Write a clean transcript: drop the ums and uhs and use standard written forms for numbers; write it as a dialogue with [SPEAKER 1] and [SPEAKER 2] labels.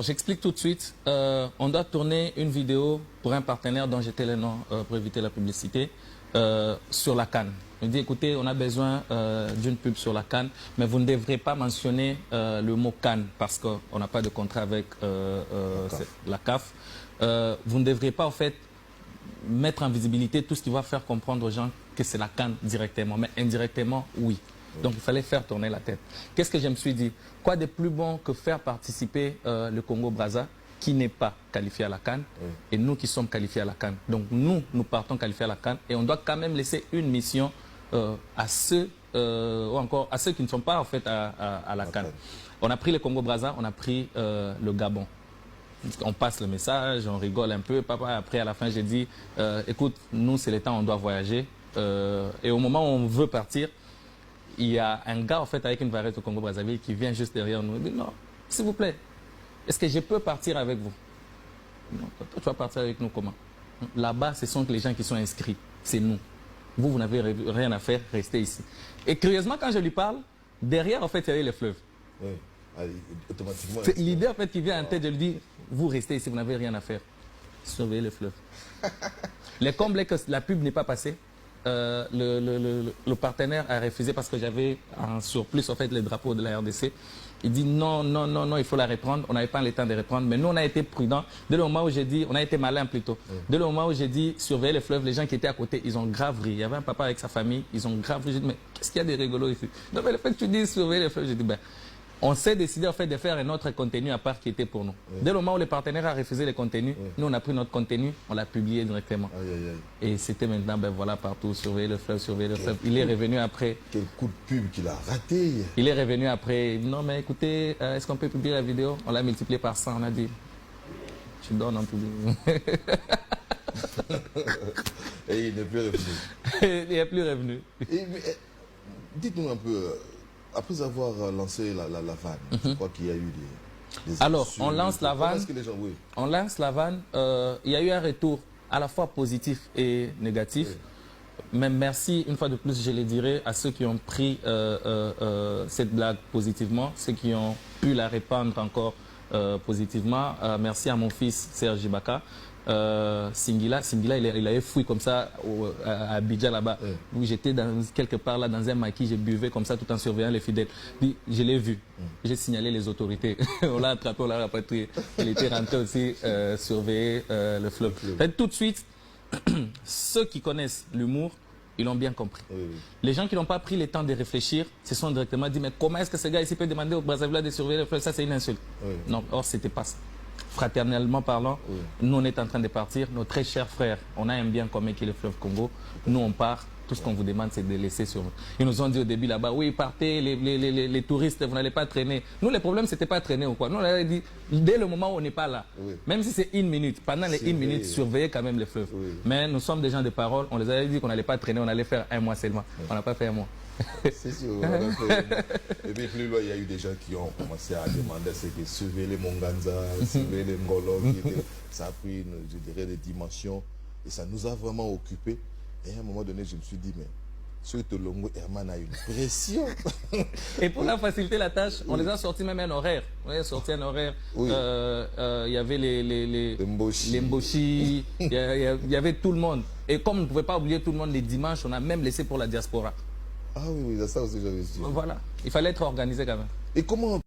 [SPEAKER 1] J'explique tout de suite. On doit tourner une vidéo pour un partenaire dont j'étais le nom pour éviter la publicité sur la CAN. On dit écoutez, on a besoin d'une pub sur la CAN, mais vous ne devrez pas mentionner le mot CAN parce qu'on n'a pas de contrat avec la CAF. Vous ne devrez pas en fait mettre en visibilité tout ce qui va faire comprendre aux gens que c'est la CAN directement, mais indirectement, oui. Donc il fallait faire tourner la tête. Qu'est-ce que je me suis dit? Quoi de plus bon que faire participer le Congo-Brazza qui n'est pas qualifié à la CAN et nous qui sommes qualifiés à la CAN. Donc nous partons qualifiés à la CAN et on doit quand même laisser une mission à ceux ou encore à ceux qui ne sont pas en fait à la CAN. On a pris le Congo-Brazza, on a pris le Gabon. On passe le message, on rigole un peu. Papa, après à la fin j'ai dit écoute, nous c'est le temps, on doit voyager et au moment où on veut partir, il y a un gars en fait avec une varette au Congo-Brazzaville qui vient juste derrière nous et dit non, s'il vous plaît, est-ce que je peux partir avec vous? Non, toi tu vas partir avec nous comment? Là-bas, ce sont les gens qui sont inscrits, c'est nous. Vous n'avez rien à faire, restez ici. Et curieusement, quand je lui parle, derrière en fait il y avait le fleuve.
[SPEAKER 2] Oui. Automatiquement.
[SPEAKER 1] C'est l'idée en fait qui vient en tête, je lui dis vous restez ici, vous n'avez rien à faire. Surveillez le fleuve. Le comble est que la pub n'est pas passée. Le partenaire a refusé parce que j'avais en surplus en fait les drapeaux de la RDC. Il dit non, non, non, non, il faut la reprendre. On n'avait pas le temps de reprendre, mais nous on a été prudents. Dès le moment où j'ai dit, on a été malin plutôt. Dès le moment où j'ai dit surveiller le fleuve, les gens qui étaient à côté, ils ont grave ri. Il y avait un papa avec sa famille, ils ont grave ri. J'ai dit mais qu'est-ce qu'il y a de rigolo ici? Non mais le fait que tu dis surveiller le fleuve, j'ai dit ben on s'est décidé en fait de faire un autre contenu à part qui était pour nous. Dès le moment où le partenaire a refusé le contenu, nous on a pris notre contenu, on l'a publié directement. Et c'était maintenant, ben voilà, partout, surveiller le fleuve, surveiller le fleuve. Il est revenu après.
[SPEAKER 2] Quel coup de pub qu'il a raté.
[SPEAKER 1] Il est revenu après. Non mais écoutez, est-ce qu'on peut publier la vidéo? On l'a multiplié par 100, on a dit, tu donnes en public.
[SPEAKER 2] Et il n'est plus revenu.
[SPEAKER 1] Il n'est plus revenu.
[SPEAKER 2] Dites-nous un peu, après avoir lancé la vanne, je crois qu'il y a eu des
[SPEAKER 1] Alors,
[SPEAKER 2] insultes.
[SPEAKER 1] on lance la vanne.
[SPEAKER 2] Est-ce que les gens, oui.
[SPEAKER 1] On lance la vanne. Il y a eu un retour à la fois positif et négatif. Mais merci, une fois de plus, je le dirai, à ceux qui ont pris cette blague positivement, ceux qui ont pu la répandre encore positivement. Merci à mon fils Serge Ibaka. Singila, il avait fouillé comme ça à Abidjan là-bas, où j'étais quelque part là dans un maquis, je buvais comme ça tout en surveillant les fidèles. Je l'ai vu, j'ai signalé les autorités, on l'a attrapé, on l'a rapatrié. Il était rentré aussi surveiller le fleuve. En fait, tout de suite, ceux qui connaissent l'humour, ils l'ont bien compris. Les gens qui n'ont pas pris le temps de réfléchir se sont directement dit mais comment est-ce que ce gars ici peut demander au Brazzaville de surveiller le fleuve? Ça c'est une insulte. Non, or c'était pas ça. Fraternellement parlant, nous on est en train de partir, nos très chers frères, on a un bien commun qui est le fleuve Congo, nous on part, tout ce qu'on vous demande c'est de laisser sur nous. Ils nous ont dit au début là-bas, oui partez, les touristes, vous n'allez pas traîner. Nous le problème c'était pas traîner ou quoi, nous on avait dit, dès le moment où on n'est pas là, même si c'est une minute, pendant les une minute, surveillez quand même le fleuve. Mais nous sommes des gens de parole, on les avait dit qu'on n'allait pas traîner, on allait faire un mois seulement, on n'a pas fait un mois.
[SPEAKER 2] C'est sûr. Et puis plus loin, il y a eu des gens qui ont commencé à demander ce que surveiller les Monganza, surveiller les Ngolo. Ça a pris, je dirais, des dimensions et ça nous a vraiment occupés. Et à un moment donné, je me suis dit, mais sur Tolongo, Herman a une pression.
[SPEAKER 1] Et pour la faciliter la tâche, on les a sortis même un horaire. On a sorti un horaire. Il y avait les Mboshi, il y avait tout le monde. Et comme on ne pouvait pas oublier tout le monde les dimanches, on a même laissé pour la diaspora.
[SPEAKER 2] Ah oui, ça aussi j'avais su.
[SPEAKER 1] Voilà, il fallait être organisé quand même.
[SPEAKER 2] Et comment